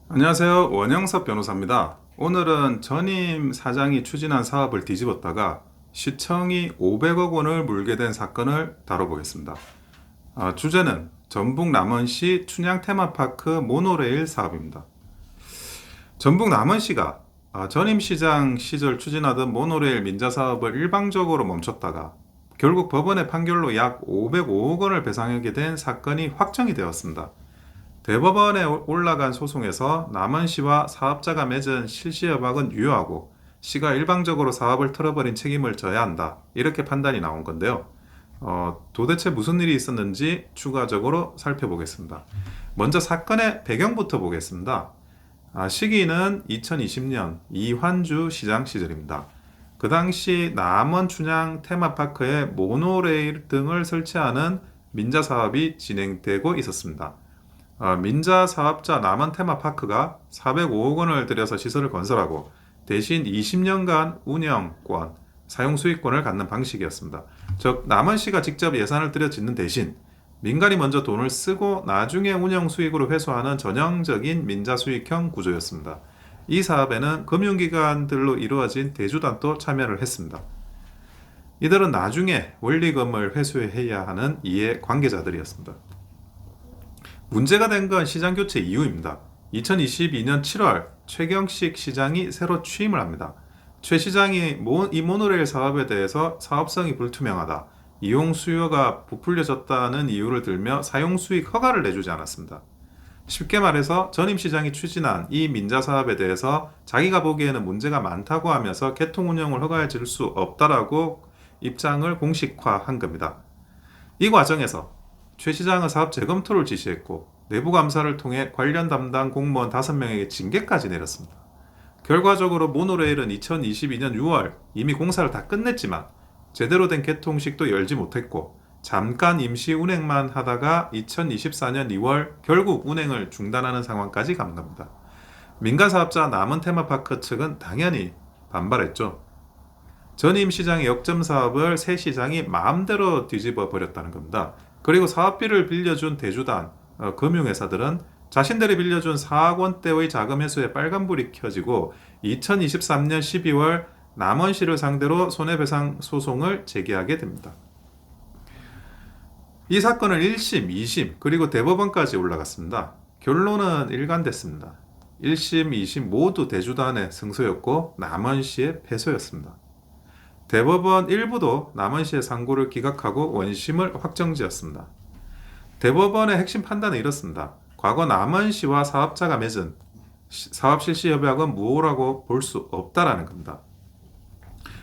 안녕하세요. 원영섭 변호사입니다. 오늘은 전임 사장이 추진한 사업을 뒤집었다가 시청이 500억 원을 물게 된 사건을 다뤄보겠습니다. 주제는 전북 남원시 춘향 테마파크 모노레일 사업입니다. 전북 남원시가 전임 시장 시절 추진하던 모노레일 민자 사업을 일방적으로 멈췄다가 결국 법원의 판결로 약 505억 원을 배상하게 된 사건이 확정이 되었습니다. 대법원에 올라간 소송에서 남원시와 사업자가 맺은 실시협약은 유효하고 시가 일방적으로 사업을 틀어버린 책임을 져야 한다. 이렇게 판단이 나온 건데요. 도대체 무슨 일이 있었는지 추가적으로 살펴보겠습니다. 먼저 사건의 배경부터 보겠습니다. 시기는 2020년 이환주 시장 시절입니다. 그 당시 남원 춘향 테마파크에 모노레일 등을 설치하는 민자 사업이 진행되고 있었습니다. 민자 사업자 남원 테마파크가 405억 원을 들여서 시설을 건설하고 대신 20년간 운영권, 사용 수익권을 갖는 방식이었습니다. 즉 남원시가 직접 예산을 들여 짓는 대신 민간이 먼저 돈을 쓰고 나중에 운영 수익으로 회수하는 전형적인 민자 수익형 구조였습니다. 이 사업에는 금융기관들로 이루어진 대주단도 참여를 했습니다. 이들은 나중에 원리금을 회수해야 하는 이해 관계자들이었습니다. 문제가 된 건 시장 교체 이후입니다. 2022년 7월 최경식 시장이 새로 취임을 합니다. 최 시장이 이 모노레일 사업에 대해서 사업성이 불투명하다, 이용 수요가 부풀려졌다는 이유를 들며 사용 수익 허가를 내주지 않았습니다. 쉽게 말해서 전임 시장이 추진한 이 민자 사업에 대해서 자기가 보기에는 문제가 많다고 하면서 개통 운영을 허가해 줄 수 없다라고 입장을 공식화한 겁니다. 이 과정에서 최 시장은 사업 재검토를 지시했고 내부 감사를 통해 관련 담당 공무원 5명에게 징계까지 내렸습니다. 결과적으로 모노레일은 2022년 6월 이미 공사를 다 끝냈지만 제대로 된 개통식도 열지 못했고 잠깐 임시 운행만 하다가 2024년 2월 결국 운행을 중단하는 상황까지 간 겁니다. 민간 사업자 남원 테마파크 측은 당연히 반발했죠. 전임 시장의 역점 사업을 새 시장이 마음대로 뒤집어 버렸다는 겁니다. 그리고 사업비를 빌려준 대주단, 금융회사들은 자신들이 빌려준 4억 원대의 자금 회수에 빨간불이 켜지고 2023년 12월 남원시를 상대로 손해배상 소송을 제기하게 됩니다. 이 사건은 1심, 2심, 그리고 대법원까지 올라갔습니다. 결론은 일관됐습니다. 1심, 2심 모두 대주단의 승소였고 남원시의 패소였습니다. 대법원 일부도 남원시의 상고를 기각하고 원심을 확정지었습니다. 대법원의 핵심 판단은 이렇습니다. 과거 남원시와 사업자가 맺은 사업 실시 협약은 무효라고 볼 수 없다라는 겁니다.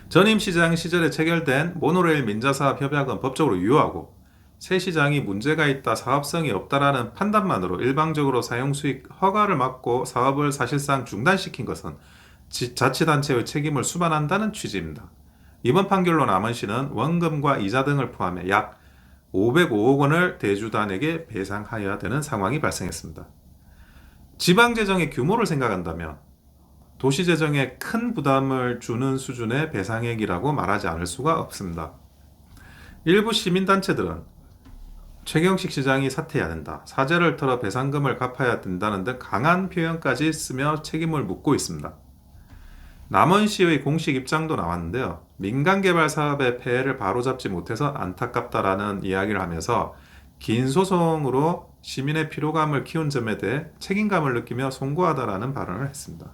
전임 시장 시절에 체결된 모노레일 민자사업 협약은 법적으로 유효하고 새 시장이 문제가 있다, 사업성이 없다라는 판단만으로 일방적으로 사용 수익 허가를 막고 사업을 사실상 중단시킨 것은 자치단체의 책임을 수반한다는 취지입니다. 이번 판결로 남원시는 원금과 이자 등을 포함해 약 505억 원을 대주단에게 배상하여야 되는 상황이 발생했습니다. 지방재정의 규모를 생각한다면 도시재정에 큰 부담을 주는 수준의 배상액이라고 말하지 않을 수가 없습니다. 일부 시민단체들은 최경식 시장이 사퇴해야 된다, 사죄를 털어 배상금을 갚아야 된다는 등 강한 표현까지 쓰며 책임을 묻고 있습니다. 남원시의 공식 입장도 나왔는데요. 민간개발 사업의 폐해를 바로잡지 못해서 안타깝다라는 이야기를 하면서 긴 소송으로 시민의 피로감을 키운 점에 대해 책임감을 느끼며 송구하다라는 발언을 했습니다.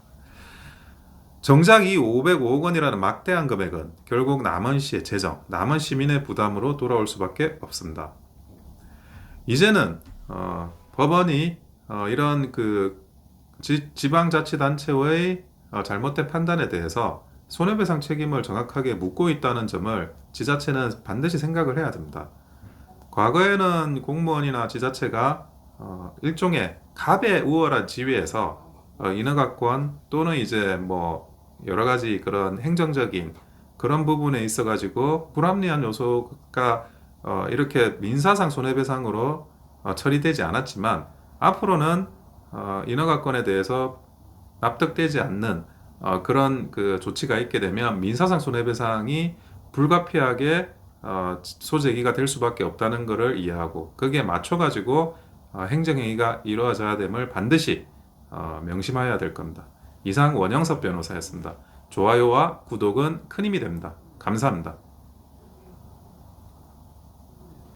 정작 이 505억 원이라는 막대한 금액은 결국 남원시의 재정, 남원 시민의 부담으로 돌아올 수밖에 없습니다. 이제는 법원이 이런 지방자치단체의 잘못된 판단에 대해서 손해배상 책임을 정확하게 묻고 있다는 점을 지자체는 반드시 생각을 해야 됩니다. 과거에는 공무원이나 지자체가 일종의 갑의 우월한 지위에서 인허가권 또는 이제 뭐 여러 가지 그런 행정적인 그런 부분에 있어 가지고 불합리한 요소가 이렇게 민사상 손해배상으로 처리되지 않았지만 앞으로는 인허가권에 대해서 납득되지 않는 그런 조치가 있게 되면 민사상 손해배상이 불가피하게 소재기가 될 수밖에 없다는 것을 이해하고 거기에 맞춰가지고 행정행위가 이루어져야 됨을 반드시 명심해야 될 겁니다. 이상 원영섭 변호사였습니다. 좋아요와 구독은 큰 힘이 됩니다. 감사합니다.